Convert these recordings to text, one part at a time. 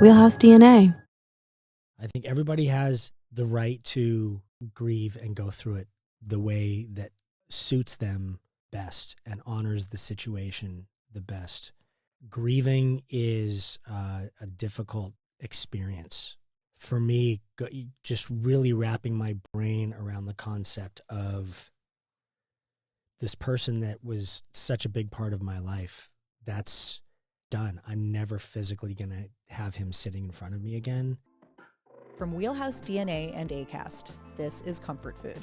Wheelhouse DNA. I think everybody has the right to grieve and go through it the way that suits them best and honors the situation the best. Grieving is a difficult experience. For me, just really wrapping my brain around the concept of this person that was such a big part of my life, that's done. I'm never physically going to have him sitting in front of me again. From Wheelhouse DNA and Acast, this is Comfort Food,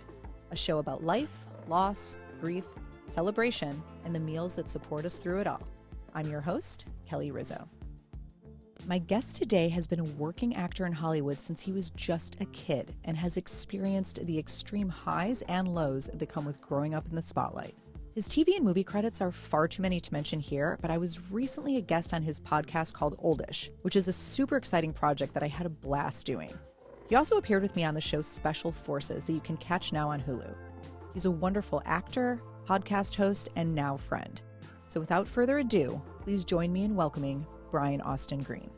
a show about life, loss, grief, celebration, and the meals that support us through it all. I'm your host, Kelly Rizzo. My guest today has been a working actor in Hollywood since he was just a kid and has experienced the extreme highs and lows that come with growing up in the spotlight. His TV and movie credits are far too many to mention here, but I was recently a guest on his podcast called Oldish, which is a super exciting project that I had a blast doing. He also appeared with me on the show Special Forces that you can catch now on Hulu. He's a wonderful actor, podcast host, and now friend. So without further ado, please join me in welcoming Brian Austin Green.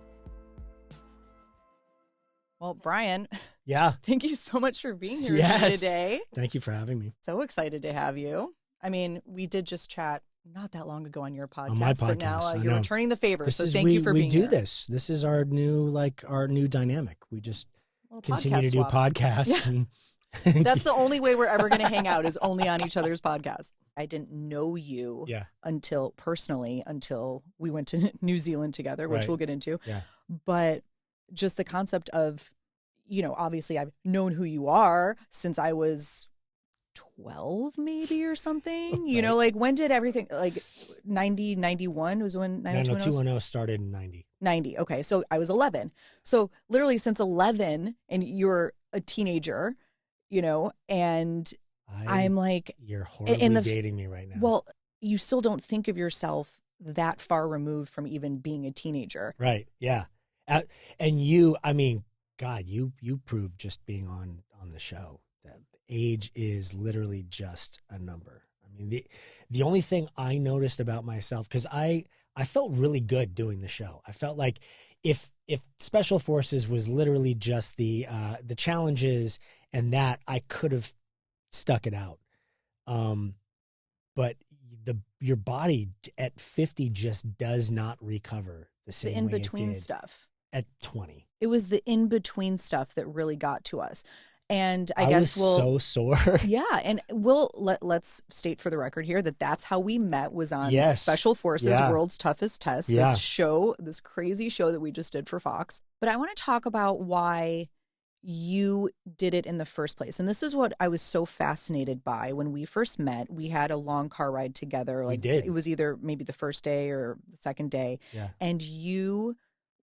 Well, Brian, Yeah. thank you so much for being here Yes. with me today. Thank you for having me. So excited to have you. I mean, we did just chat not that long ago on your podcast, On my but now podcast, I you're know. returning the favor. This So is thank you for being we do here. this. This is our new dynamic. We just Little continue podcast to do swap. podcasts. Yeah. And That's the only way we're ever going to hang out is only on each other's podcast. I didn't know you yeah. until we went to New Zealand together, which Right. we'll get into. Yeah. But just the concept of, obviously I've known who you are since I was 12 maybe or something. Right. Like when did everything, like 90, 91 was when 90210 started in 90. 90. Okay. So I was 11. So literally since 11 and you're a teenager, and I'm like, You're horribly in the dating me right now. well, you still don't think of yourself that far removed from even being a teenager. Right. Yeah. And you, I mean, God, you proved just being on the show that age is literally just a number. I mean, the only thing I noticed about myself, because I felt really good doing the show. I felt like if Special Forces was literally just the challenges and that, I could have stuck it out. But your body at 50 just does not recover the same way in-between it did stuff. at 20. It was the in-between stuff that really got to us. And I guess was so sore. Yeah, and let's state for the record here that that's how we met, was on Yes. Special Forces Yeah. World's Toughest Test, Yeah. this crazy show that we just did for Fox. But I want to talk about why you did it in the first place. And this is what I was so fascinated by when we first met. We had a long car ride together. We did. It was either maybe the first day or the second day. Yeah. And you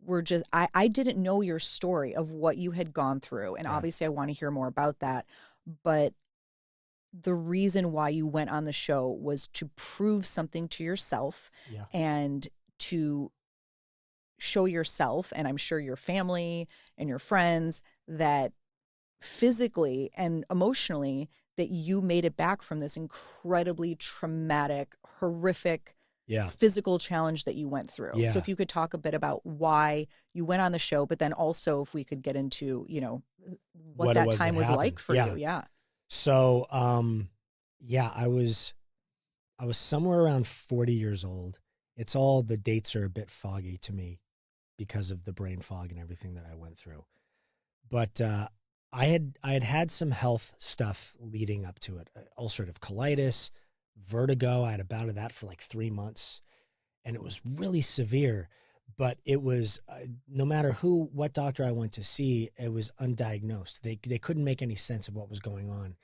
were just, I didn't know your story of what you had gone through. And Yeah. obviously I want to hear more about that. But the reason why you went on the show was to prove something to yourself Yeah. and to show yourself, and I'm sure your family and your friends, that physically and emotionally that you made it back from this incredibly traumatic, horrific, Yeah. physical challenge that you went through. Yeah. So if you could talk a bit about why you went on the show, but then also if we could get into, what What it that was time that was like happened. for Yeah. you. Yeah. So, I was somewhere around 40 years old. It's all, the dates are a bit foggy to me because of the brain fog and everything that I went through. But I had some health stuff leading up to it. Ulcerative colitis, vertigo. I had a bout of that for like 3 months, and it was really severe. But it was no matter what doctor I went to see, it was undiagnosed. They couldn't make any sense of what was going on.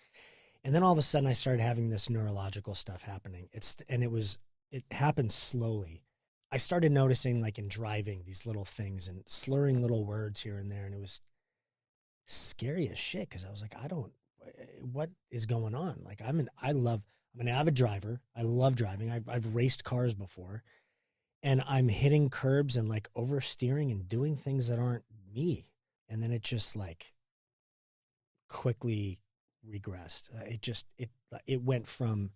And then all of a sudden, I started having this neurological stuff happening. It happened slowly. I started noticing, like in driving, these little things and slurring little words here and there, and it was scary as shit because I was like, what is going on? Like I'm an avid driver. I love driving. I've raced cars before, and I'm hitting curbs and like oversteering and doing things that aren't me. And then it just like quickly regressed. It went from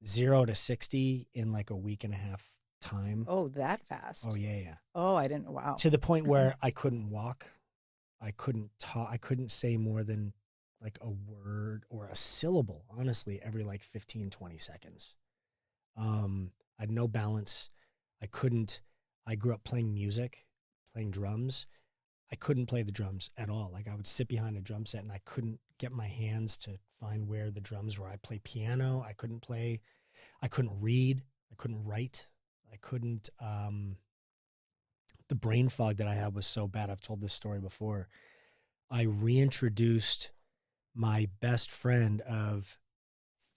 0 to 60 in like a week and a half time. Oh, that Oh fast. yeah, yeah. Oh, I didn't. Wow. To the point where I couldn't walk. I couldn't talk. I couldn't say more than like a word or a syllable, honestly, every like 15, 20 seconds. I had no balance. I couldn't, I grew up playing music, playing drums. I couldn't play the drums at all. Like I would sit behind a drum set and I couldn't get my hands to find where the drums were. I play piano. I couldn't read. I couldn't write. I couldn't, the brain fog that I had was so bad. I've told this story before. I reintroduced my best friend of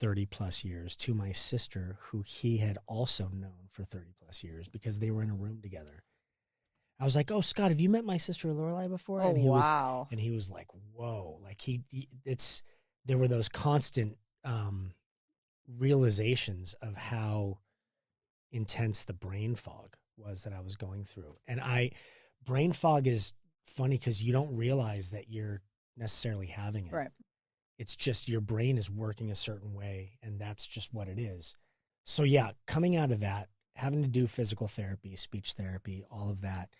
30 plus years to my sister, who he had also known for 30 plus years because they were in a room together. I was like, "Oh, Scott, have you met my sister Lorelai before?" Oh, wow. And he was like, "Whoa!" Like it's there were those constant um, realizations of how intense the brain fog was that I was going through. And brain fog is funny because you don't realize that you're necessarily having it. Right. It's just your brain is working a certain way, and that's just what it is. So yeah, coming out of that, having to do physical therapy, speech therapy, all of that,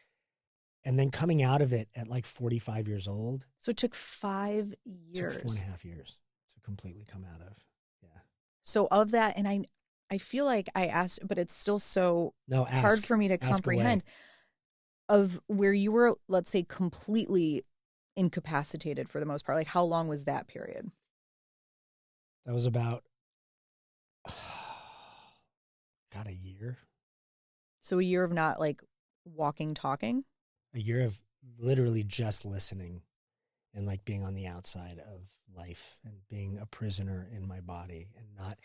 and then coming out of it at like 45 years old, So it took 5 took four and years. a half years to completely come out of. Yeah. So of that, and I feel like I asked, but it's still so No, hard for me to ask away. comprehend of where you were, let's say, completely incapacitated for the most part. Like how long was that period? That was about, got So a year of not like walking, talking. a year of literally just listening and like being on the outside of life and being a prisoner in my body and not,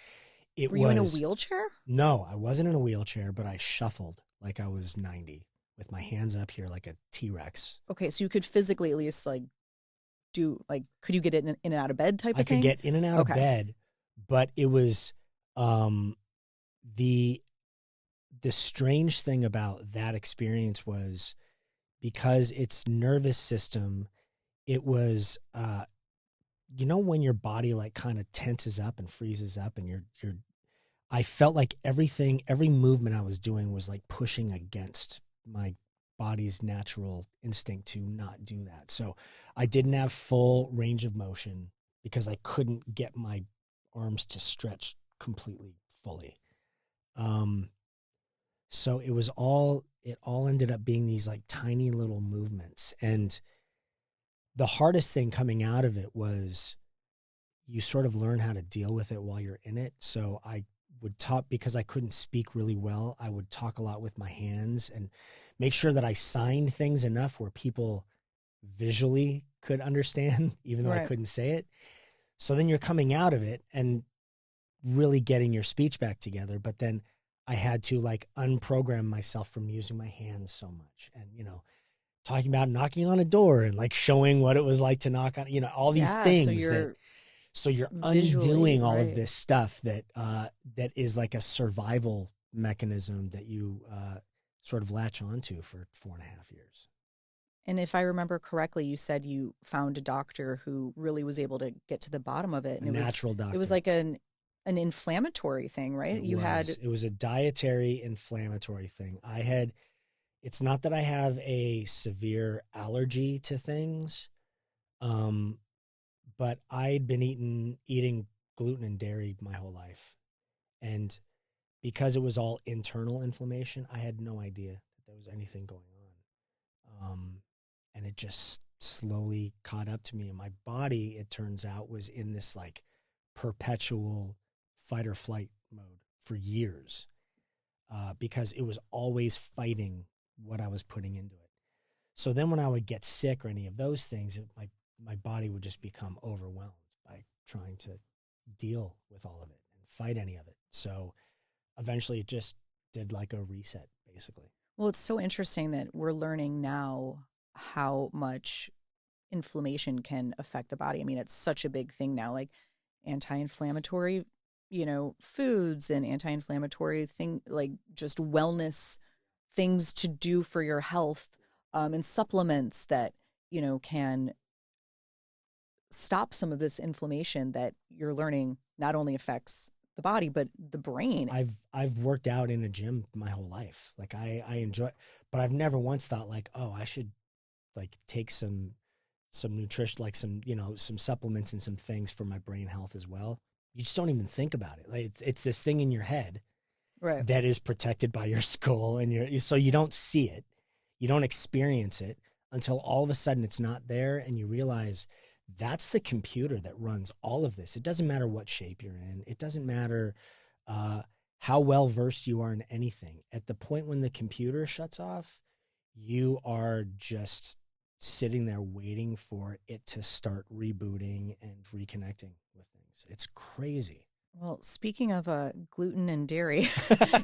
it Were you in a was, wheelchair? no, I wasn't in a wheelchair, but I shuffled like I was 90 with my hands up here like a T-Rex. Okay, so you could physically at least like do like could you get it in and out of bed type I of could thing? get in and out of Okay. bed, but it was um the the strange thing about that experience was because its nervous system, it was when your body like kind of tenses up and freezes up and you're I felt like every movement I was doing was like pushing against my body's natural instinct to not do that. So I didn't have full range of motion because I couldn't get my arms to stretch completely fully. Um, so it all ended up being these like tiny little movements. And the hardest thing coming out of it was you sort of learn how to deal with it while you're in it. So I would talk because I couldn't speak really well. I would talk a lot with my hands and make sure that I signed things enough where people visually could understand, even though I Right. couldn't say it. So then you're coming out of it and really getting your speech back together. But then I had to like unprogram myself from using my hands so much and, talking about knocking on a door and like showing what it was like to knock on, all these Yeah, so things that you're so you're visually, undoing all of right. this stuff that is like a survival mechanism that you sort of latch onto for 4.5 years. And if I remember correctly, you said you found a doctor who really was able to get to the bottom of it, A and natural it was doctor. like an inflammatory thing, right? It You had was. It was a dietary inflammatory thing. It's not that I have a severe allergy to things, um, but I'd been eating gluten and dairy my whole life. And because it was all internal inflammation, I had no idea that there was anything going on. And it just slowly caught up to me. And my body, it turns out, was in this like perpetual fight or flight mode for years because it was always fighting what I was putting into it. So then when I would get sick or any of those things, my body would just become overwhelmed by trying to deal with all of it and fight any of it. So eventually it just did like a reset, basically. well, it's so interesting that we're learning now how much inflammation can affect the body. I mean, it's such a big thing now, like anti-inflammatory, foods and anti-inflammatory thing, like just wellness things to do for your health, and supplements that, can stop some of this inflammation that you're learning not only affects the body, but the brain. I've worked out in a gym my whole life. Like I enjoy, but I've never once thought like, oh, I should like take some nutrition, like some, you know, some supplements and some things for my brain health as well. You just don't even think about it. Like it's this thing in your head Right. that is protected by your skull and so you don't see it. You don't experience it until all of a sudden it's not there and you realize that's the computer that runs all of this. It doesn't matter what shape you're in. It doesn't matter how well versed you are in anything. At the point when the computer shuts off, you are just sitting there waiting for it to start rebooting and reconnecting with things. It's crazy. Well, speaking of gluten and dairy,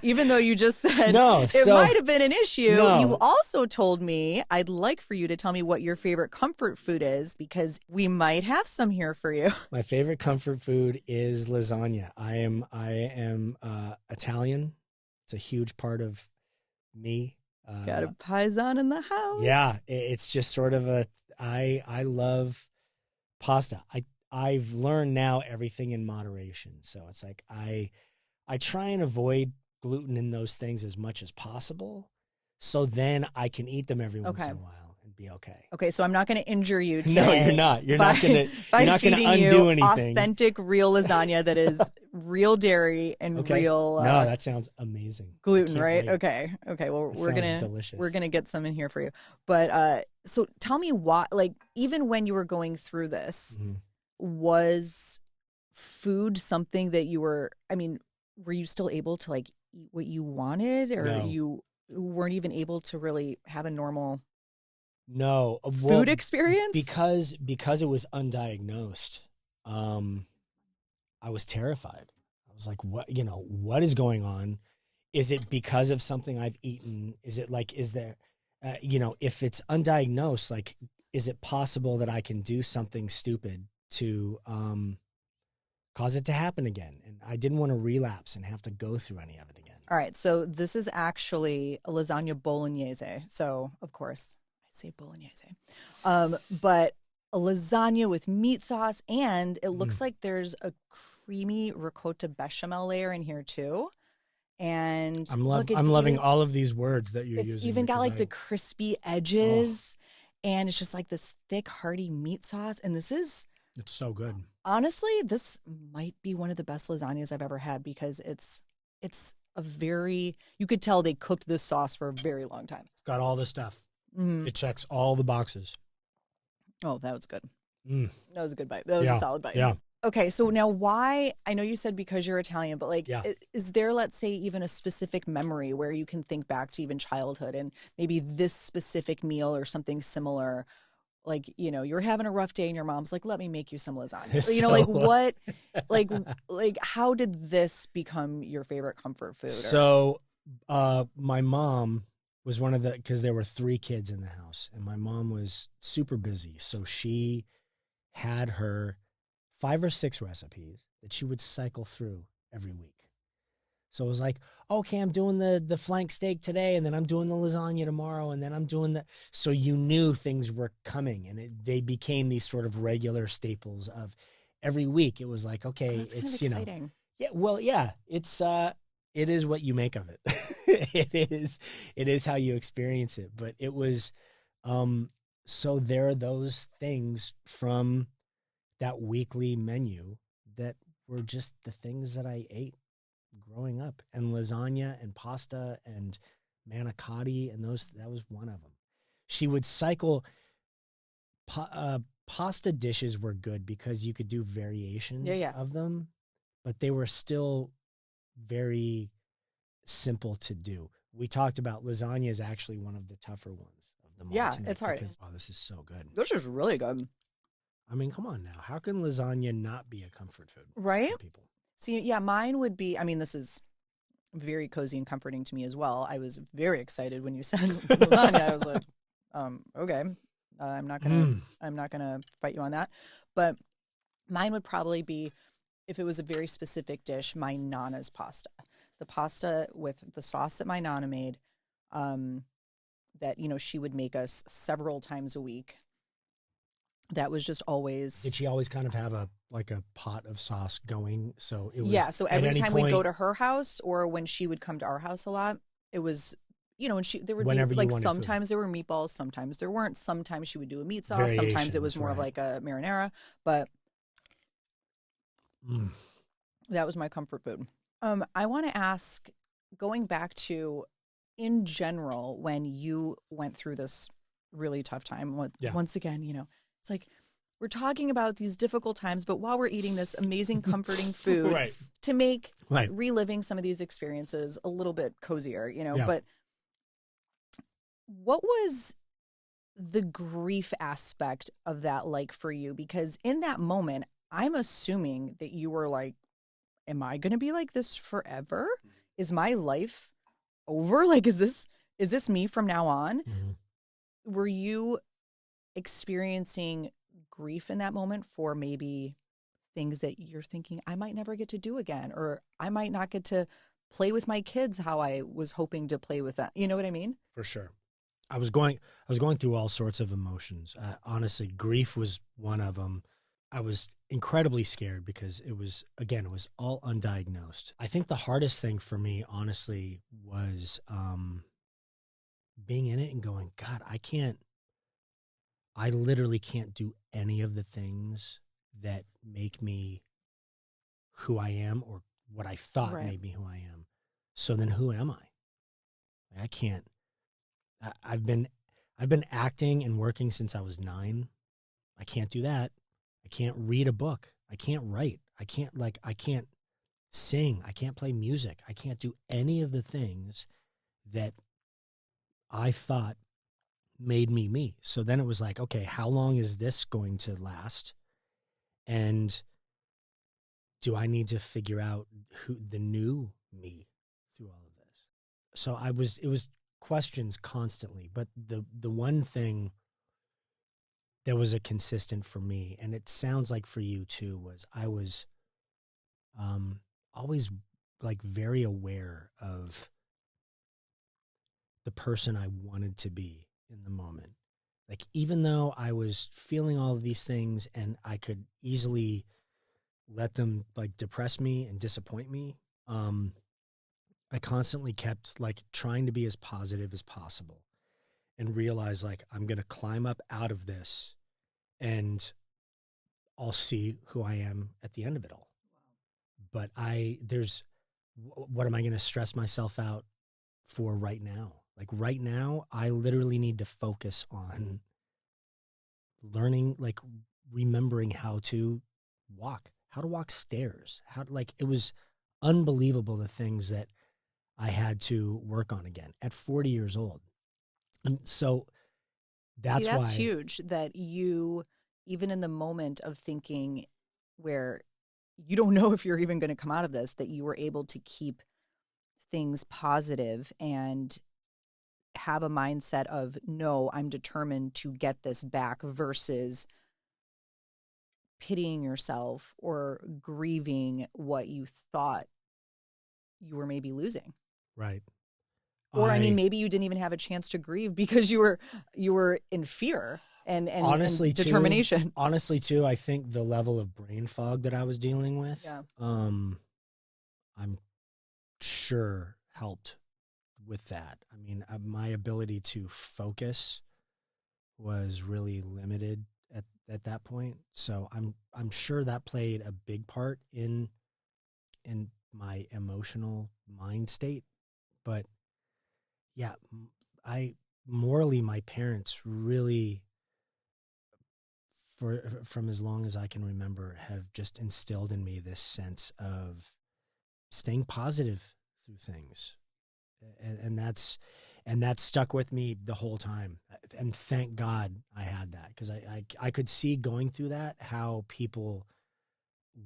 even though you just said No, it so- might have been an issue, No. you also told me I'd like for you to tell me what your favorite comfort food is because we might have some here for you. My favorite comfort food is lasagna. I am Italian. It's a huge part of me. Got a paisan in the house. Yeah, it's just sort of I love pasta. I've learned now everything in moderation. So it's like I try and avoid gluten in those things as much as possible. So then I can eat them every once in a while and be okay. Okay, so I'm not going to injure you today. No, you're not. You're not going to feeding undo you anything. Authentic real lasagna that is real dairy and Okay. real No, that sounds amazing. gluten, Can't right? wait. Okay. Well, That we're sounds gonna delicious. we're gonna get some in here for you. But so tell me why, like, even when you were going through this, Mhm. was food something that you were? I mean, were you still able to like eat what you wanted, or No. you weren't even able to really have a normal No, food experience? because it was undiagnosed. I was terrified. I was like, what is going on? Is it because of something I've eaten? Is it like, is there, if it's undiagnosed, like, is it possible that I can do something stupid to cause it to happen again? And I didn't want to relapse and have to go through any of it again. All right, so this is actually a lasagna bolognese. So, of course, I say bolognese. But a lasagna with meat sauce, and it looks like there's a creamy ricotta bechamel layer in here too. And I'm look, it's loving even, all of these words that you're it's using. even got because like the crispy edges, and it's just like this thick, hearty meat sauce. And this is it's so good. honestly, this might be one of the best lasagnas I've ever had because it's a very, you could tell they cooked this sauce for a very long time. It's got all the stuff. Mm-hmm. It checks all the boxes. Oh, that was good. Mm. That was a good bite. That was a solid bite. Yeah. Okay, so now why, I know you said because you're Italian, but like, Yeah. is there, let's say, even a specific memory where you can think back to even childhood and maybe this specific meal or something similar? Like, you're having a rough day and your mom's like, let me make you some lasagna. Like what, like how did this become your favorite comfort food? So my mom was one of because there were 3 kids in the house and my mom was super busy. So she had her 5 or 6 recipes that she would cycle through every week. So it was like, okay, I'm doing the flank steak today, and then I'm doing the lasagna tomorrow, and then I'm doing so you knew things were coming, and they became these sort of regular staples of every week. It was like, okay, That's kind it's, of exciting. it is what you make of it. it is how you experience it. But it was, so there are those things from that weekly menu that were just the things that I ate growing up, and lasagna and pasta and manicotti, and that was one of them. She would cycle. Pasta dishes were good because you could do variations of them, but they were still very simple to do. We talked about lasagna is actually one of the tougher ones of them all to make. It's hard. Because, wow, this is so good. This is really good. I mean, come on now. How can lasagna not be a comfort food right? for people? See, yeah, mine would be, I mean, this is very cozy and comforting to me as well. I was very excited when you said lasagna. I was like, okay, I'm not gonna fight you on that. But mine would probably be, if it was a very specific dish, my nana's pasta. The pasta with the sauce that my nana made, that, she would make us several times a week. that was just Did always, she always kind of have a like a pot of sauce going? So it was yeah. So at every any time we'd go point to her house or when she would come to our house a lot, it was, and there would be whenever you like wanted food. sometimes there were meatballs, sometimes there weren't. Sometimes she would do a meat sauce, sometimes it was Variations, more of right. like a marinara, but Mm, that was my comfort food. I want to ask, going back to in general, when you went through this really tough time, yeah. once again, it's like we're talking about these difficult times, but while we're eating this amazing, comforting food Right. to make Right. reliving some of these experiences a little bit cozier. Yeah. But what was the grief aspect of that like for you? Because in that moment, I'm assuming that you were like, am I going to be like this forever? Is my life over? Like, is this me from now on? Mhm. Were you experiencing grief in that moment for maybe things that you're thinking I might never get to do again, or I might not get to play with my kids how I was hoping to play with them? You know what I mean? For sure. I was going through all sorts of emotions. Honestly, grief was one of them. I was incredibly scared because it was all undiagnosed. I think the hardest thing for me, honestly, was being in it and going, God, I literally can't do any of the things that make me who I am or what I thought Right. made me who I am. So then who am I? I can't. I, I've been I've been acting and working since I was 9. I can't do that. I can't read a book. I can't write. I can't sing. I can't play music. I can't do any of the things that I thought made me me. So then it was like, okay, how long is this going to last? And do I need to figure out who the new me through all of this? So it was questions constantly, but the one thing that was a consistent for me, and it sounds like for you too, was I was um, always like very aware of the person I wanted to be in the moment. Like, even though I was feeling all of these things and I could easily let them like depress me and disappoint me, I constantly kept like trying to be as positive as possible and realize like I'm going to climb up out of this and I'll see who I am at the end of it all. But what am I going to stress myself out for right now? Like right now, I literally need to focus on learning, like remembering how to walk stairs. Like it was unbelievable the things that I had to work on again at 40 years old. And so See, that's that's why, huge that you, even in the moment of thinking where you don't know if you're even going to come out of this, that you were able to keep things positive and have a mindset of, no, I'm determined to get this back versus pitying yourself or grieving what you thought you were maybe losing. right. Or I mean, I maybe you didn't even have a chance to grieve because you were in fear and honestly too, determination. I think the level of brain fog that I was dealing with, Yeah. I'm sure helped with that. I mean, my ability to focus was really limited at that point. So I'm sure that played a big part in my emotional mind state. But yeah, I morally my parents really from as long as I can remember have just instilled in me this sense of staying positive through things. And that's stuck with me the whole time, and thank God I had that, because I could see going through that how people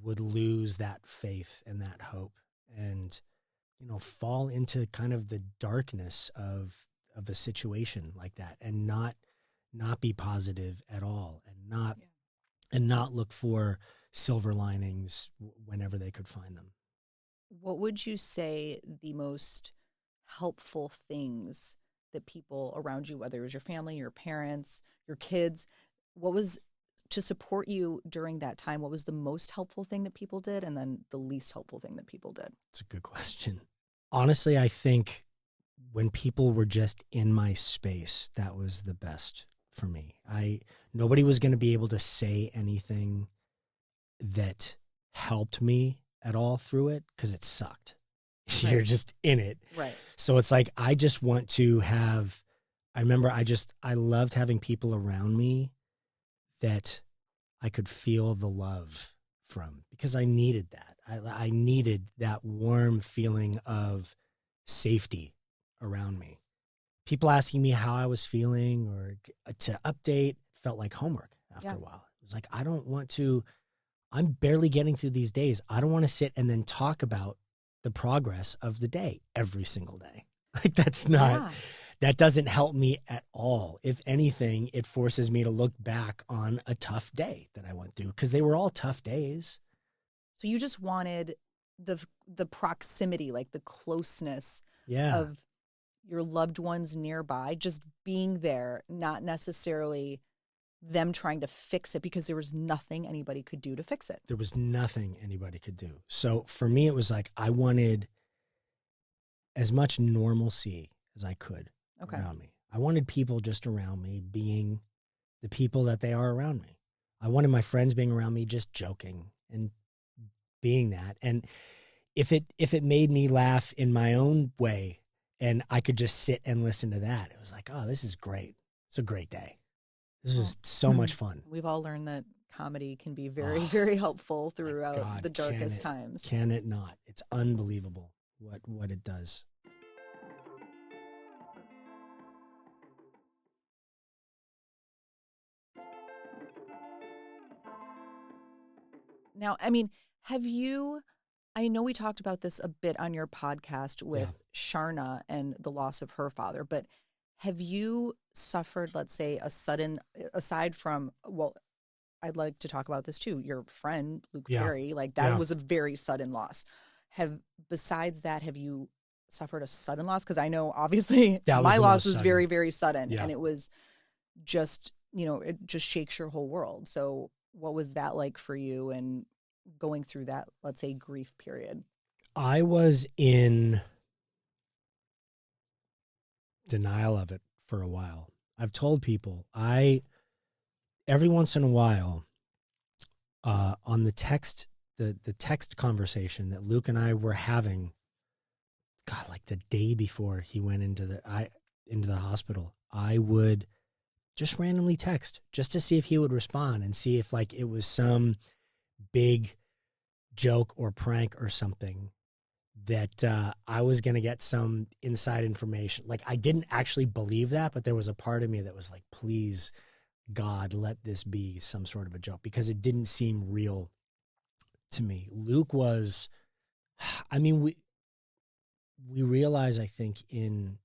would lose that faith and that hope, and fall into kind of the darkness of a situation like that, and not be positive at all, and not look for silver linings whenever they could find them. What would you say the most helpful things that people around you, whether it was your family, your parents, your kids, what was to support you during that time, what was the most helpful thing that people did, and then the least helpful thing that people did? It's a good question. Honestly, I think when people were just in my space, that was the best for me. Nobody was going to be able to say anything that helped me at all through it because it sucked. You're Right. just in it. Right. So it's like, I just want to have, I remember I loved having people around me that I could feel the love from, because I needed that. I needed that warm feeling of safety around me. People asking me how I was feeling or to update felt like homework after Yeah. a while. It was like, I don't want to, I'm barely getting through these days. I don't want to sit and then talk about the progress of the day every single day. Like, Yeah. that doesn't help me at all. If anything, it forces me to look back on a tough day that I went through, because they were all tough days. So you just wanted the proximity, like the closeness Yeah. of your loved ones nearby, just being there, not necessarily them trying to fix it, because there was nothing anybody could do to fix it. There was nothing anybody could do. So for me, it was like, I wanted as much normalcy as I could Okay. around me. I wanted people just around me being the people that they are around me. I wanted my friends being around me just joking and being that. And if it made me laugh in my own way and I could just sit and listen to that, it was like, oh, this is great. It's a great day. This is so much fun. We've all learned that comedy can be very, Oh, very helpful throughout God, the darkest times. Can it not? It's unbelievable what it does. Now, I know we talked about this a bit on your podcast with Sharna and the loss of her father, but have you suffered, let's say, aside from, well, I'd like to talk about this too, your friend, Luke Yeah. Perry, like that was a very sudden loss. Besides that, have you suffered a sudden loss? Because I know obviously my loss was very, very sudden, and it was just, it just shakes your whole world. So what was that like for you, and going through that, let's say, grief period? I was in denial of it for a while. I've told people, every once in a while, on the text conversation that Luke and I were having, God, like the day before he went into the hospital, I would just randomly text just to see if he would respond and see if like it was some big joke or prank or something that I was going to get some inside information. Like, I didn't actually believe that, but there was a part of me that was like, please, God, let this be some sort of a joke, because it didn't seem real to me. Luke was, I mean, we realize, I think, in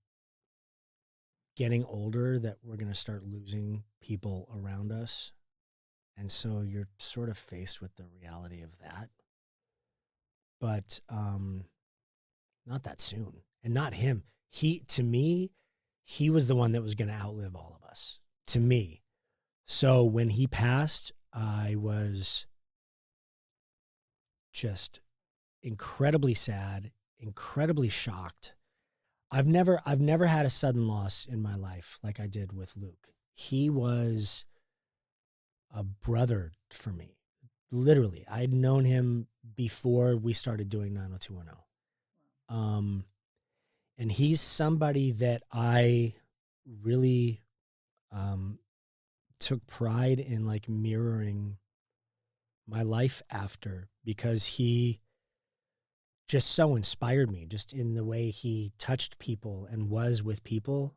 getting older that we're going to start losing people around us. And so you're sort of faced with the reality of that. But not that soon. And not him. To me, he was the one that was going to outlive all of us, to me. So when he passed, I was just incredibly sad, incredibly shocked. I've never had a sudden loss in my life like I did with Luke. He was a brother for me. Literally, I'd known him before we started doing 90210. And he's somebody that I really took pride in, like, mirroring my life after, because he just so inspired me, just in the way he touched people and was with people.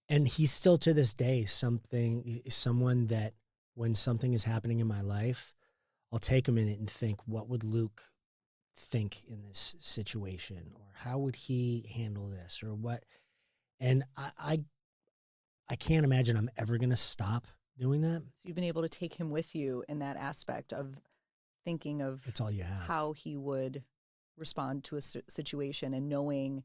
And he's still, to this day, someone that, when something is happening in my life, I'll take a minute and think, what would Luke think in this situation, or how would he handle this, or what? And I can't imagine I'm ever going to stop doing that. So you've been able to take him with you in that aspect of thinking of It's all you have. how he would respond to a situation and knowing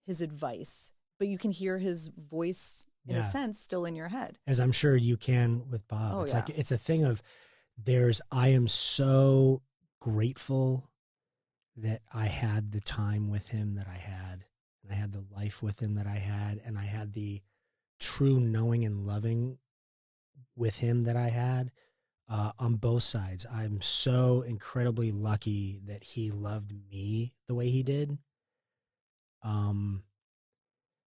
his advice. But you can hear his voice in a Yeah. sense, still in your head. As I'm sure you can with Bob. Oh, It's yeah. like, it's a thing of I am so grateful that I had the time with him that I had, and I had the life with him that I had, and I had the true knowing and loving with him that I had, on both sides. I'm so incredibly lucky that he loved me the way he did. Um,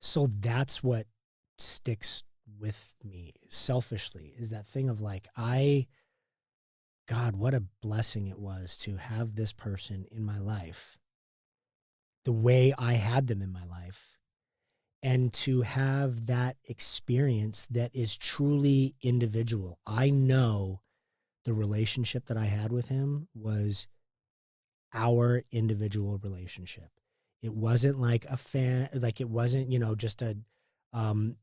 so that's what sticks with me selfishly, is that thing of like, God, what a blessing it was to have this person in my life the way I had them in my life, and to have that experience that is truly individual. I know the relationship that I had with him was our individual relationship. It wasn't like a fan, like it wasn't, just um,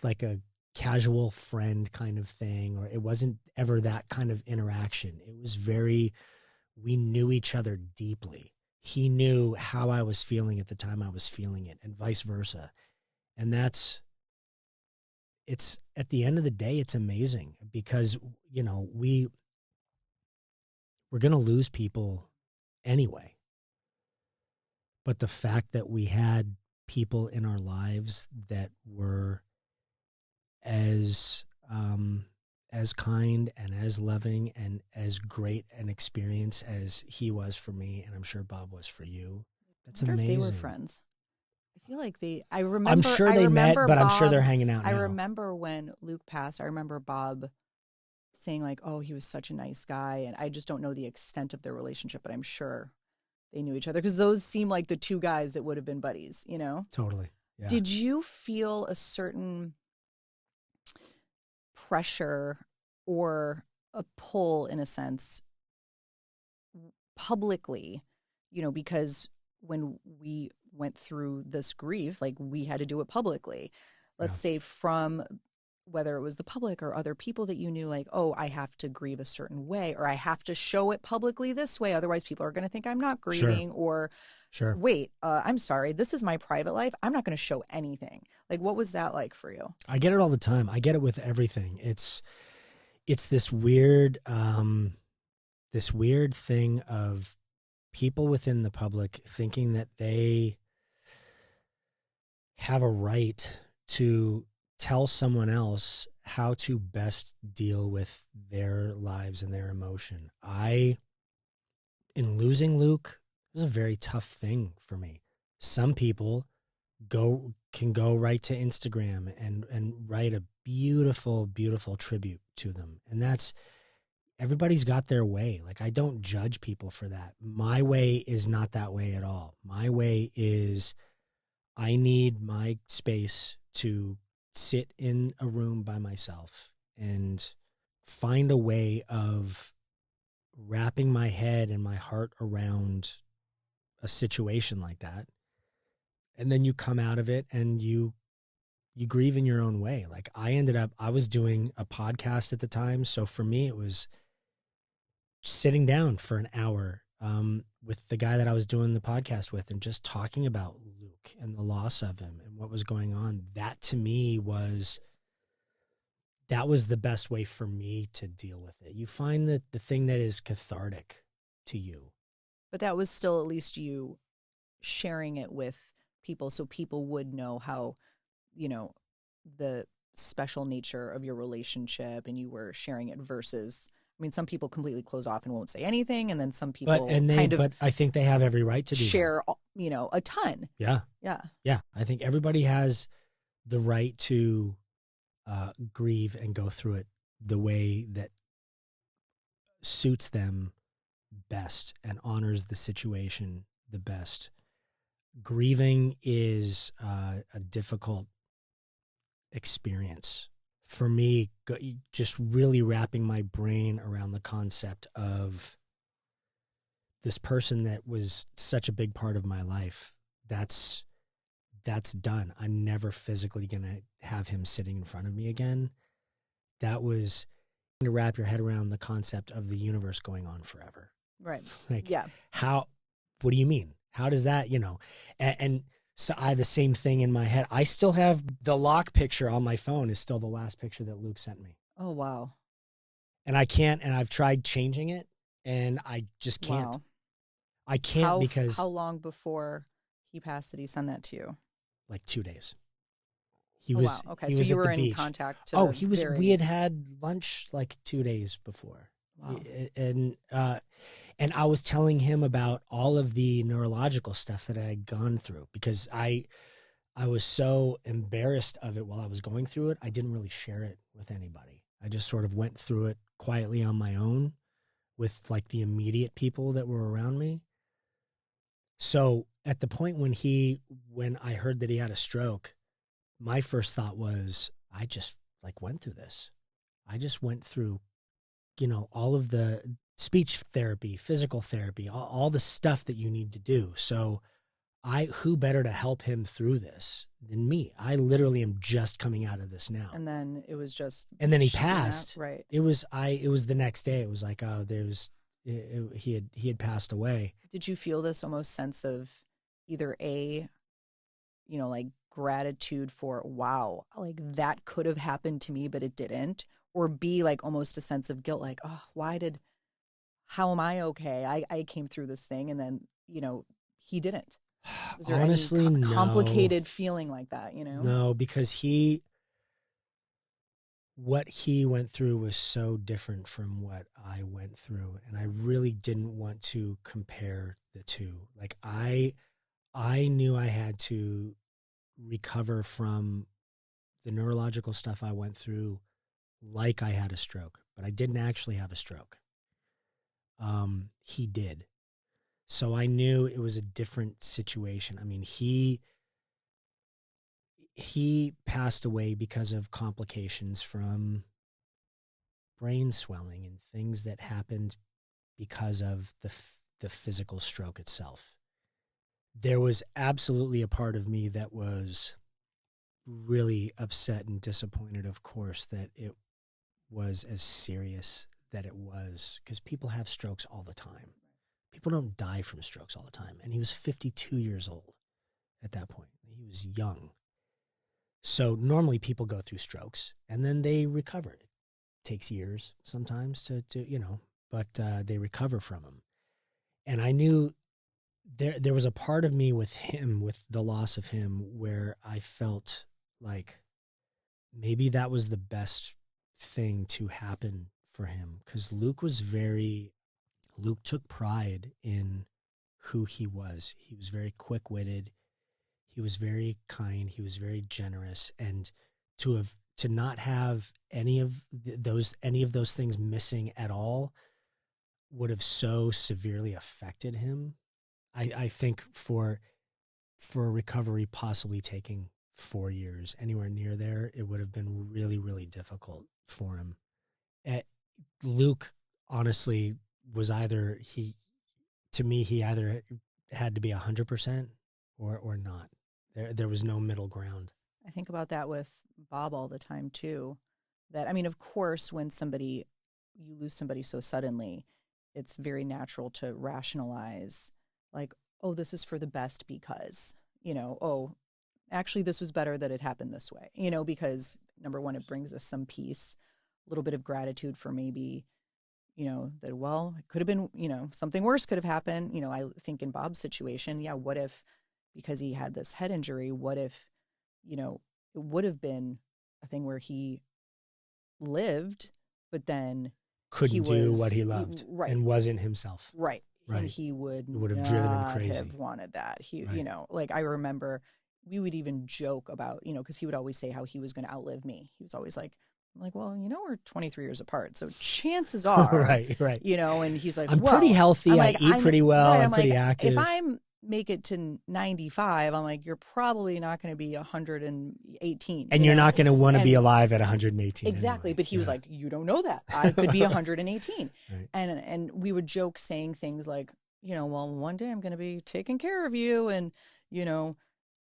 like a casual friend kind of thing, or it wasn't ever that kind of interaction. It was we knew each other deeply. He knew how I was feeling at the time I was feeling it, and vice versa. And it's at the end of the day, it's amazing because, we're going to lose people anyway. But the fact that we had people in our lives that were as, as kind and as loving and as great an experience as he was for me, and I'm sure Bob was for you, I that's wonder if they were amazing. friends. I feel like I I'm remember sure I they met, remember but I'm sure Bob. they're hanging out I now. remember when Luke passed, I remember Bob saying like, "Oh, he was such a nice guy." And I just don't know the extent of their relationship, but I'm sure they knew each other because those seem like the two guys that would have been buddies, you know? Totally. Yeah. Did you feel a certain pressure or a pull in a sense publicly, because when we went through this grief, like we had to do it publicly. Yeah. Let's say from whether it was the public or other people that you knew, like, oh, I have to grieve a certain way, or I have to show it publicly this way. Otherwise, people are going to think I'm not Sure. grieving, or Sure. wait, I'm sorry, this is my private life. I'm not going to show anything. Like, what was that like for you? I get it all the time. I get it with everything. It's this weird thing of people within the public thinking that they have a right to tell someone else how to best deal with their lives and their emotion. In losing Luke, it was a very tough thing for me. Some people can go right to Instagram and write a beautiful, beautiful tribute to them. And that's everybody's got their way. Like, I don't judge people for that. My way is not that way at all. My way is I need my space to sit in a room by myself and find a way of wrapping my head and my heart around a situation like that. And then you come out of it and you grieve in your own way. Like, I was doing a podcast at the time. So for me, it was sitting down for an hour, with the guy that I was doing the podcast with, and just talking about Luke and the loss of him and what was going on. That to me that was the best way for me to deal with it. You find that the thing that is cathartic to you. But that was still at least you sharing it with people so people would know how, you know, the special nature of your relationship and you were sharing it versus, I mean, some people completely close off and won't say anything. And then some people But I think they have every right to do that. share, a ton. Yeah. Yeah. Yeah. I think everybody has the right to grieve and go through it the way that suits them best and honors the situation the best. Grieving is a difficult experience for me, just really wrapping my brain around the concept of this person that was such a big part of my life. That's done. I'm never physically going to have him sitting in front of me again. That was to wrap your head around the concept of the universe going on forever. Right. Like, Yeah. what do you mean? How does that, and So the same thing in my head. I still have the lock picture on my phone is still the last picture that Luke sent me. Oh, wow. And I can't, and I've tried changing it and I just can't. Wow. I can't because How long before he passed did he send that to you? like 2 days. He Oh, wow. was Okay. he So was you at were the in beach. contact to Oh, the he was. We very, had lunch like 2 days before, wow. and I was telling him about all of the neurological stuff that I had gone through because I was so embarrassed of it while I was going through it. I didn't really share it with anybody. I just sort of went through it quietly on my own with like the immediate people that were around me. So at the point when I heard that he had a stroke, my first thought was, I just like went through this. I just went through, all of the speech therapy, physical therapy, all the stuff that you need to do. So who better to help him through this than me? I literally am just coming out of this now. And then it was just And then he soon passed. right. It was the next day. It was like, oh, he had passed away. Did you feel this almost sense of either like gratitude for, wow, like that could have happened to me, but it didn't? Or B, like almost a sense of guilt, like, oh, how am I okay? I came through this thing and then, he didn't. Was there any Honestly, no. complicated feeling like that, No, because what he went through was so different from what I went through. And I really didn't want to compare the two. Like I knew I had to recover from the neurological stuff I went through like I had a stroke, but I didn't actually have a stroke. He did. So I knew it was a different situation. I mean, he passed away because of complications from brain swelling and things that happened because of the physical stroke itself. There was absolutely a part of me that was really upset and disappointed, of course, that it was as serious that it was, because people have strokes all the time. People don't die from strokes all the time. And he was 52 years old at that point. He was young. So normally people go through strokes and then they recover. It takes years sometimes but they recover from them. And I knew there was a part of me with him, with the loss of him, where I felt like maybe that was the best thing to happen for him, because Luke took pride in who he was. He was very quick-witted. He was very kind. He was very generous. And to not have any of those things missing at all would have so severely affected him. I think for recovery possibly taking 4 years, anywhere near there, it would have been really, really difficult for him. Luke, honestly, was he either had to be 100% or not. There was no middle ground. I think about that with Bob all the time too. That, I mean, of course, when you lose somebody so suddenly, it's very natural to rationalize, like, oh, this is for the best because, oh, actually, this was better that it happened this way, because number one, it brings us some peace, a little bit of gratitude for maybe, that, well, it could have been, something worse could have happened. I think in Bob's situation, yeah, what if, because he had this head injury, what if, it would have been a thing where he lived, but then Couldn't do what he loved right, and wasn't himself. right. And Right. he would It would have driven him not crazy. have wanted that. He, Right. like I remember we would even joke about, because he would always say how he was going to outlive me. He was always like, I'm like, well, we're 23 years apart. So chances are, right. And he's like, I'm well, pretty healthy. I'm I like, eat pretty well. right, I'm pretty like, active. if I'm make it to 95, I'm like, you're probably not going to be 118. And you're not going to want to be alive at 118. Exactly. Anyway. But he was like, you don't know that. I could be 118. Right. And we would joke saying things like, well, one day I'm going to be taking care of you and,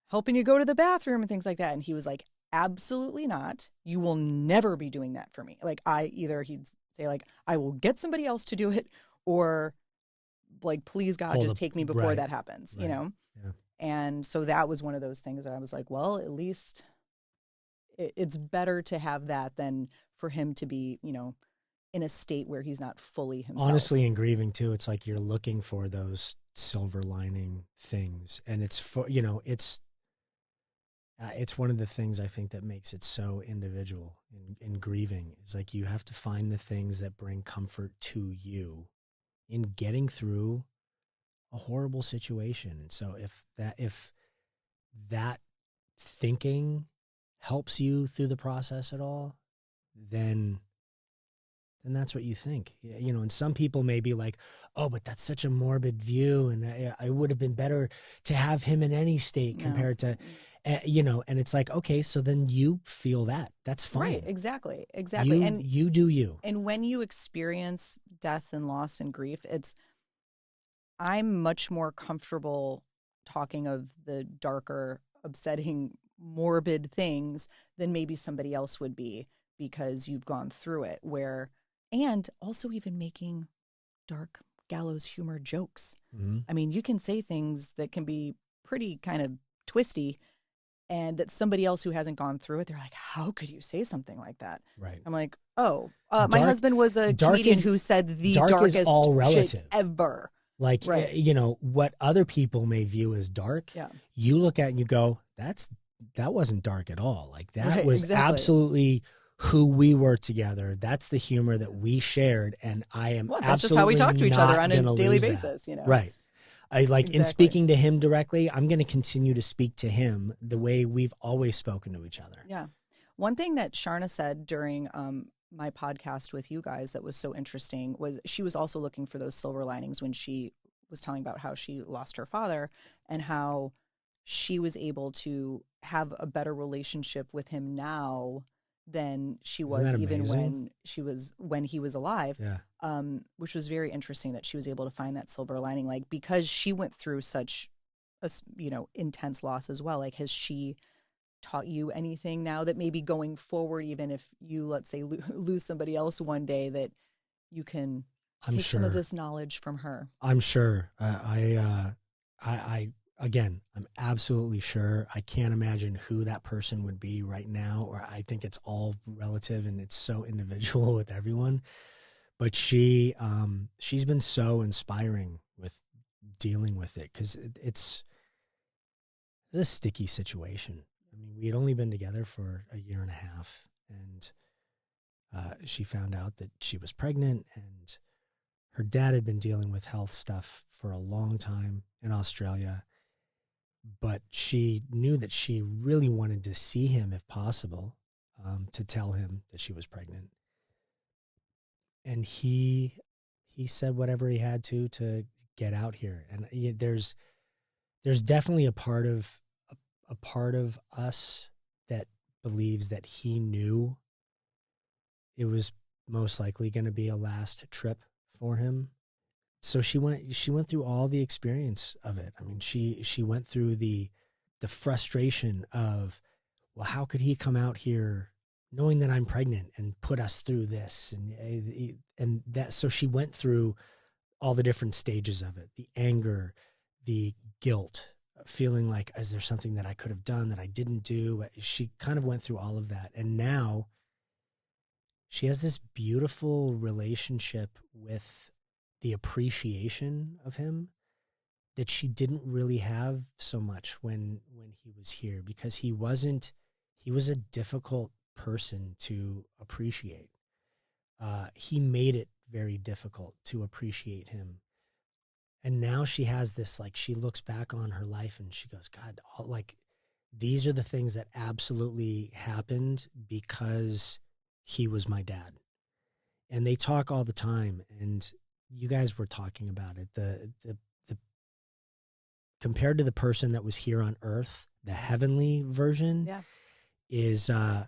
helping you go to the bathroom and things like that. And he was like, absolutely not. You will never be doing that for me. Like he'd say like, I will get somebody else to do it, or like, please God, just take me before that happens, Yeah. And so that was one of those things that I was like, well, at least it's better to have that than for him to be, in a state where he's not fully himself. Honestly, in grieving too, it's like you're looking for those silver lining things. And it's for, it's one of the things I think that makes it so individual in grieving is like you have to find the things that bring comfort to you in getting through a horrible situation. So if that thinking helps you through the process at all, then that's what you think. And some people may be like, oh, but that's such a morbid view. And I would have been better to have him in any state compared to, and it's like, okay, so then you feel that. That's fine. Right, exactly. You do you. And when you experience death and loss and grief, I'm much more comfortable talking of the darker, upsetting, morbid things than maybe somebody else would be because you've gone through it and also even making dark gallows humor jokes. Mm-hmm. I mean, you can say things that can be pretty kind of twisty and that somebody else who hasn't gone through it, they're like, how could you say something like that? Right. I'm like, my husband was a comedian who said the darkest is all relative. shit ever. Like, right. What other people may view as dark, you look at and you go, that wasn't dark at all. Like that was absolutely who we were together. That's the humor that we shared. And I am that's just how we talk to each other on a daily basis, Right. I like in speaking to him directly, I'm going to continue to speak to him the way we've always spoken to each other. Yeah. One thing that Sharna said during my podcast with you guys that was so interesting was she was also looking for those silver linings when she was telling about how she lost her father and how she was able to have a better relationship with him now than she was even when he was alive. Yeah. Which was very interesting that she was able to find that silver lining, like because she went through such a intense loss as well. Like, has she taught you anything now that maybe going forward, even if you, let's say, lose somebody else one day, that you can take some of this knowledge from her? I'm sure. Again, I'm absolutely sure. I can't imagine who that person would be right now, or I think it's all relative and it's so individual with everyone. But she's been so inspiring with dealing with it because it's a sticky situation. I mean, we had only been together for a year and a half, and she found out that she was pregnant, and her dad had been dealing with health stuff for a long time in Australia. But she knew that she really wanted to see him if possible, to tell him that she was pregnant. And he said whatever he had to get out here. And there's definitely a part of us that believes that he knew it was most likely going to be a last trip for him. So she went through all the experience of it. I mean, she went through the frustration of, well, how could he come out here knowing that I'm pregnant and put us through this? And that, so she went through all the different stages of it, the anger, the guilt, feeling like, is there something that I could have done that I didn't do? She kind of went through all of that. And now she has this beautiful relationship with the appreciation of him that she didn't really have so much when he was here, because he was a difficult person to appreciate. He made it very difficult to appreciate him. And now she has this, like, she looks back on her life and she goes, God, these are the things that absolutely happened because he was my dad. And they talk all the time, and you guys were talking about it. The compared to the person that was here on earth, the heavenly version is got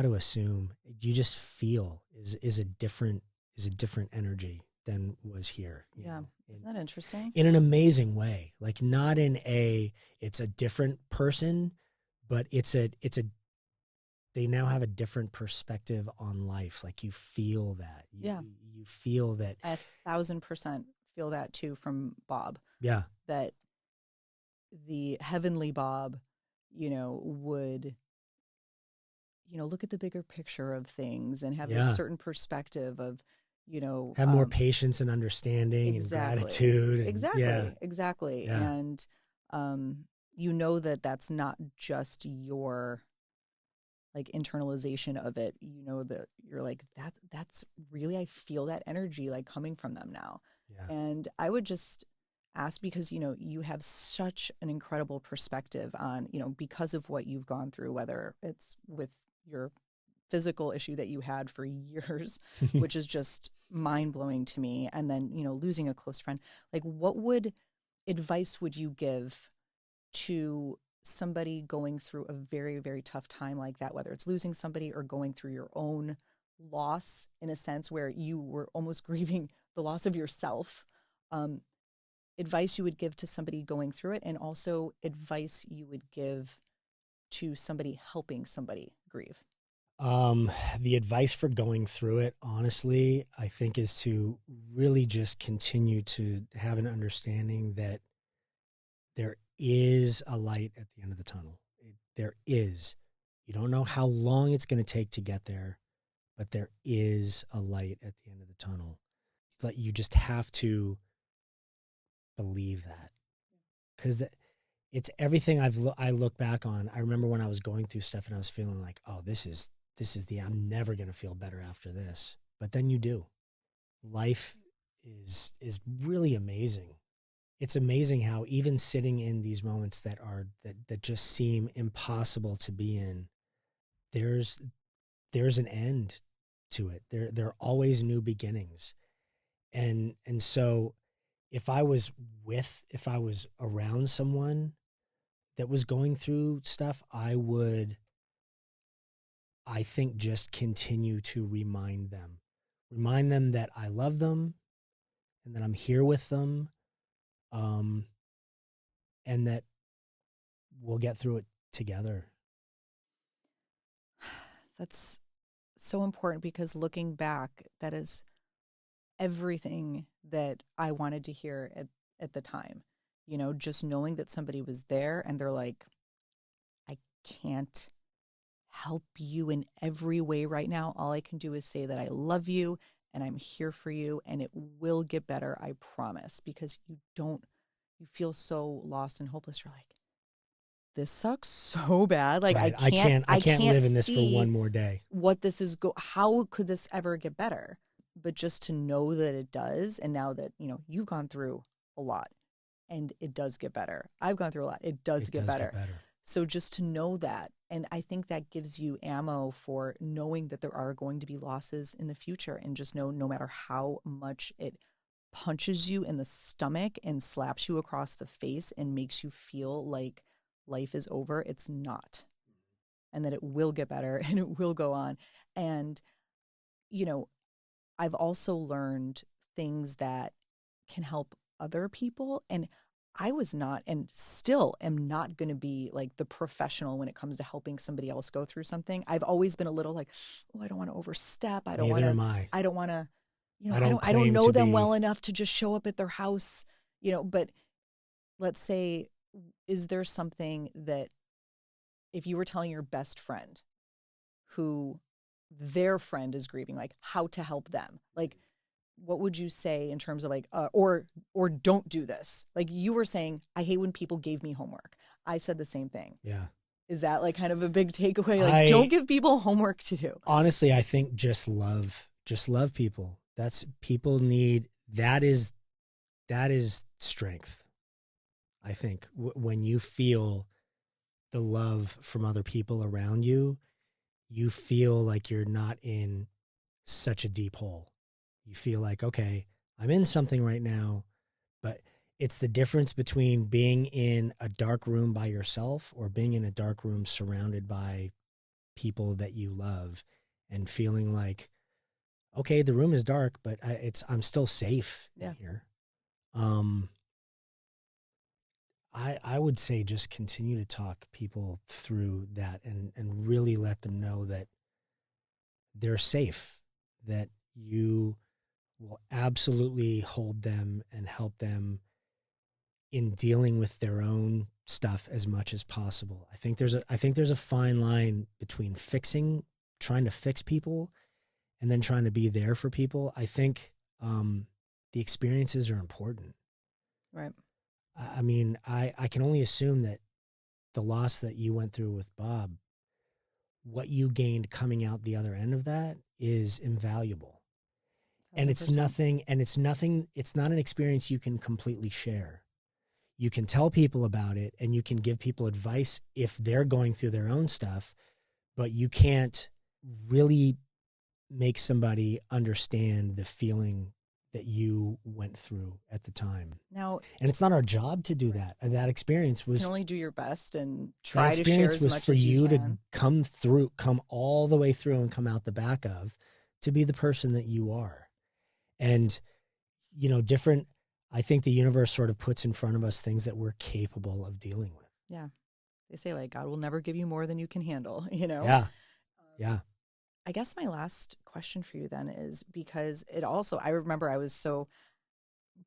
to assume you just feel is a different energy than was here. Isn't that interesting? In an amazing way, like not in it's a different person, but they now have a different perspective on life. Like you feel that. You feel that. 1,000% feel that too from Bob. Yeah. That the heavenly Bob, would, look at the bigger picture of things and have this Yeah. certain perspective of, you know, Have more um, patience and understanding and exactly, gratitude. And yeah, exactly. yeah, And, um, that that's not just your like internalization of it, that you're like that's really, I feel that energy like coming from them now. yeah. And I would just ask, because you have such an incredible perspective on, because of what you've gone through, whether it's with your physical issue that you had for years, which is just mind blowing to me, and then losing a close friend. Like, what would advice would you give to somebody going through a very, very tough time like that, whether it's losing somebody or going through your own loss, in a sense where you were almost grieving the loss of yourself? Um, Advice you would give to somebody going through it, and also advice you would give to somebody helping somebody grieve. Um, the advice for going through it, honestly, I think is to really just continue to have an understanding that there is a light at the end of the tunnel. There is. You don't know how long it's going to take to get there, but there is a light at the end of the tunnel. But you just have to believe that, because it's everything I look back on. I remember when I was going through stuff and I was feeling like, oh, this is I'm never going to feel better after this. But then you do. Life is really amazing. It's amazing how even sitting in these moments that just seem impossible to be in, there's there's an end to it. There are always new beginnings. And so if I was around someone that was going through stuff, I think, just continue to remind them that I love them and that I'm here with them. Um, and that we'll get through it together. That's so important, because looking back, that is everything that I wanted to hear at the time. Just knowing that somebody was there and they're like, I can't help you in every way right now. All I can do is say that I love you and I'm here for you, and it will get better, I promise. Because you feel so lost and hopeless. You're like, this sucks so bad. Like, Right. I I can't can't live in this for see one more day. what this is how could this ever get better? But just to know that it does, and now that, you've gone through a lot and it does get better. I've gone through a lot. It does It get does get better. better. So just to know that, and I think that gives you ammo for knowing that there are going to be losses in the future, and just know, no matter how much it punches you in the stomach and slaps you across the face and makes you feel like life is over, it's not. And that it will get better and it will go on. And, you know, I've also learned things that can help other people. And I was not, and still am not going to be like the professional when it comes to helping somebody else go through something. I've always been a little like, oh, I don't want to overstep. Neither am I. I don't want to, I don't I don't claim know to them be. well enough to just show up at their house, but let's say, is there something that, if you were telling your best friend who their friend is grieving, like how to help them, like what would you say in terms of like, or don't do this? Like you were saying, I hate when people gave me homework. I said the same thing. Yeah. Is that like kind of a big takeaway? Like, don't I give people homework to do. honestly, I think just love people. That's people need, that is strength. I think when you feel the love from other people around you, you feel like you're not in such a deep hole. You feel like, okay, I'm in something right now, but it's the difference between being in a dark room by yourself or being in a dark room surrounded by people that you love and feeling like, okay, the room is dark, but I'm still safe in Yeah. here. Um, I would say just continue to talk people through that and really let them know that they're safe, that you will absolutely hold them and help them in dealing with their own stuff as much as possible. I think there's a fine line between trying to fix people and then trying to be there for people. I think the experiences are important. Right. I mean, I can only assume that the loss that you went through with Bob, what you gained coming out the other end of that is invaluable. And it's 1,000%. nothing, it's not an experience you can completely share. You can tell people about it and you can give people advice if they're going through their own stuff, but you can't really make somebody understand the feeling that you went through at the time. Now, And it's not our job to do right. that. And that experience You can was only do your best and that try to share experience as was much for as you you to can. come all the way through and come out the back of to be the person that you are. And different I think the universe sort of puts in front of us things that we're capable of dealing with. Yeah. They say, like, God will never give you more than you can handle, you know? Yeah. Yeah. I guess my last question for you then is because it also, I remember I was so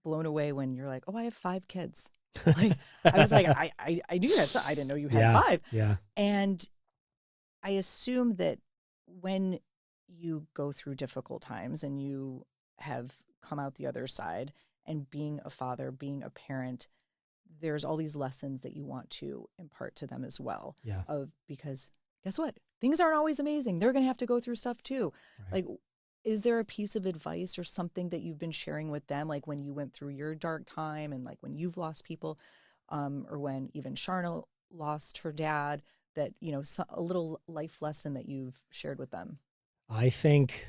blown away when you're like, oh, I have 5 kids. Like, I was like, I knew you had some, I didn't know you had Yeah. 5. Yeah. And I assume that when you go through difficult times and you have come out the other side and being a father, being a parent, there's all these lessons that you want to impart to them as well. Yeah. Because guess what? Things aren't always amazing. They're going to have to go through stuff too. Right. Like, is there a piece of advice or something that you've been sharing with them, like when you went through your dark time and like when you've lost people, or when even Sharna lost her dad, that, a little life lesson that you've shared with them? I think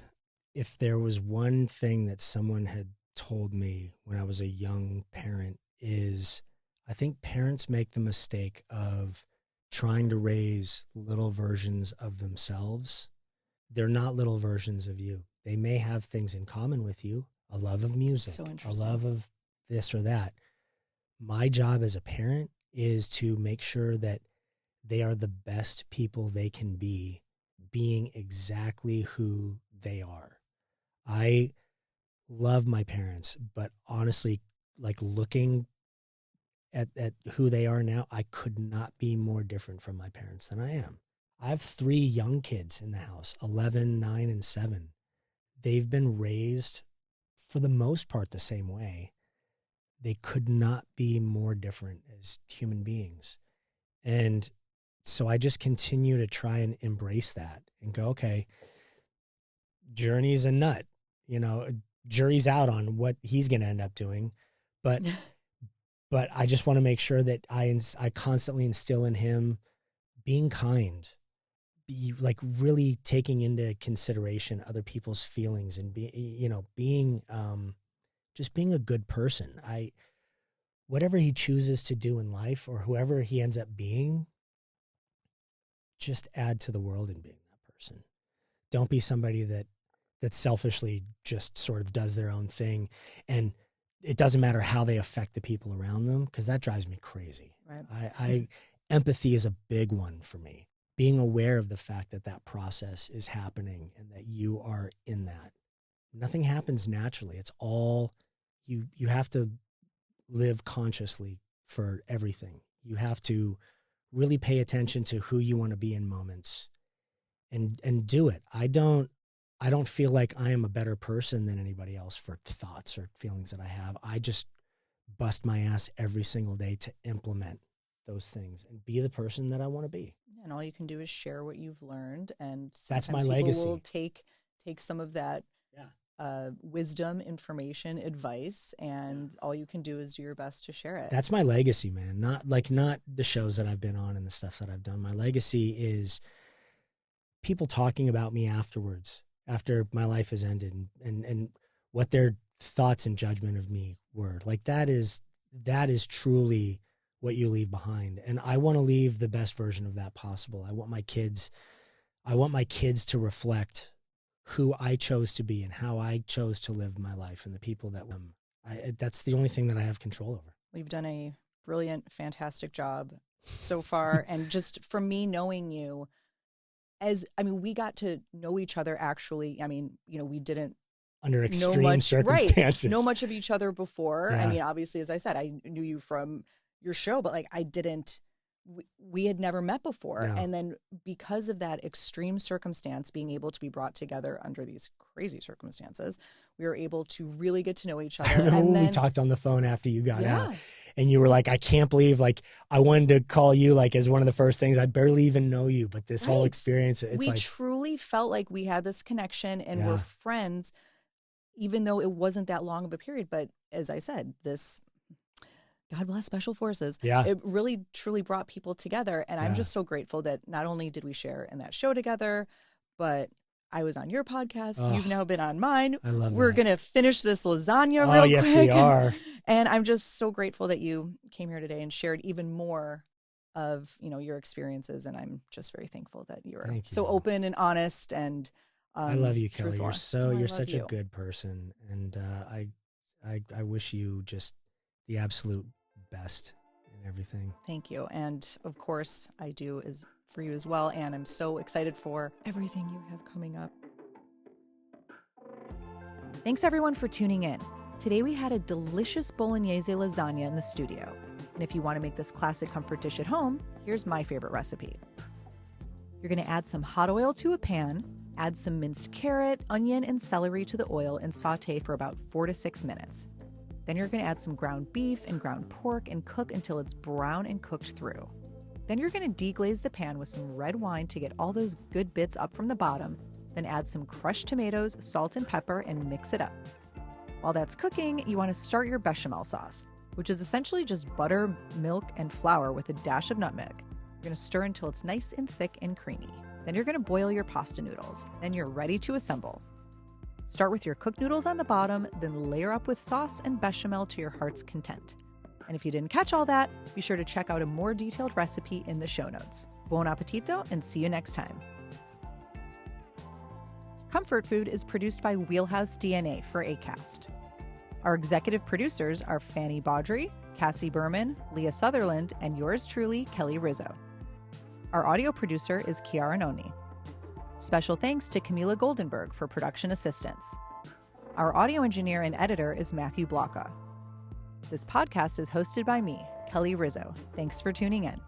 if there was one thing that someone had told me when I was a young parent is I think parents make the mistake of trying to raise little versions of themselves. They're not little versions of you. They may have things in common with you, a love of So music, a interesting. love of this or that. My job as a parent is to make sure that they are the best people they can be, being exactly who they are. I love my parents, but honestly, like looking at who they are now, I could not be more different from my parents than I am. I have 3 young kids in the house, 11, 9, and 7. They've been raised for the most part the same way. They could not be more different as human beings. And so I just continue to try and embrace that and go, okay, Journey's a nut, you know, jury's out on what he's going to end up doing. But, but I just want to make sure that I constantly instill in him being kind, be like really taking into consideration other people's feelings and being, just being a good person. Whatever he chooses to do in life or whoever he ends up being, just add to the world in being that person. Don't be somebody that selfishly just sort of does their own thing, and it doesn't matter how they affect the people around them, because that drives me crazy. Right. I empathy is a big one for me. Being aware of the fact that that process is happening and that you are in that. Nothing happens naturally. It's all you have to live consciously for everything. You have to really pay attention to who you want to be in moments and do it. I don't feel like I am a better person than anybody else for thoughts or feelings that I have. I just bust my ass every single day to implement those things and be the person that I want to be. And all you can do is share what you've learned, and That's my sometimes people will legacy. take some of that Yeah. wisdom, information, advice, and all you can do is do your best to share it. That's my legacy, man. Not the shows that I've been on and the stuff that I've done. My legacy is people talking about me afterwards, after my life has ended, and what their thoughts and judgment of me were. Like that is truly what you leave behind. And I want to leave the best version of that possible. I want my kids to reflect who I chose to be and how I chose to live my life and the people that that's the only thing that I have control over. We've done a brilliant, fantastic job so far. And just from me knowing you, we got to know each other actually. I mean, we didn't under know extreme much, circumstances. right, know much of each other before. Yeah. I mean, obviously, as I said, I knew you from your show, but like I didn't, we had never met before. No. And then because of that extreme circumstance, being able to be brought together under these crazy circumstances, we were able to really get to know each other. I remember and when then we talked on the phone after you got yeah, out, and you were like, I can't believe, like, I wanted to call you, like, as one of the first things. I barely even know you, but this whole right. experience, it's We like, truly felt like we had this connection and Yeah. we're friends, even though it wasn't that long of a period. But as I said, this, God bless Special Forces. Yeah. It really, truly brought people together. And I'm Yeah. just so grateful that not only did we share in that show together, but I was on your podcast. Oh, You've now been on mine. I love We're that. going to finish this lasagna Oh, real yes, quick. we are. And I'm just so grateful that you came here today and shared even more of, you know, your experiences. And I'm just very thankful that you were Thank so you. open and honest and I love you, Kelly. truthful. You're I love such you. a good person. And I wish you just the absolute best in everything. Thank you. And of course, I do is for you as well. And I'm so excited for everything you have coming up. Thanks everyone for tuning in. Today we had a delicious Bolognese lasagna in the studio. And if you want to make this classic comfort dish at home, here's my favorite recipe. You're going to add some hot oil to a pan, add some minced carrot, onion, and celery to the oil and saute for about 4 to 6 minutes. Then you're going to add some ground beef and ground pork and cook until it's brown and cooked through. Then you're going to deglaze the pan with some red wine to get all those good bits up from the bottom. Then add some crushed tomatoes, salt, and pepper and mix it up. While that's cooking, you want to start your bechamel sauce, which is essentially just butter, milk, and flour with a dash of nutmeg. You're going to stir until it's nice and thick and creamy. Then you're going to boil your pasta noodles. Then you're ready to assemble. Start with your cooked noodles on the bottom, then layer up with sauce and bechamel to your heart's content. And if you didn't catch all that, be sure to check out a more detailed recipe in the show notes. Buon appetito and see you next time. Comfort Food is produced by Wheelhouse DNA for Acast. Our executive producers are Fanny Baudry, Cassie Berman, Leah Sutherland, and yours truly, Kelly Rizzo. Our audio producer is Chiara Noni. Special thanks to Camila Goldenberg for production assistance. Our audio engineer and editor is Matthew Blocka. This podcast is hosted by me, Kelly Rizzo. Thanks for tuning in.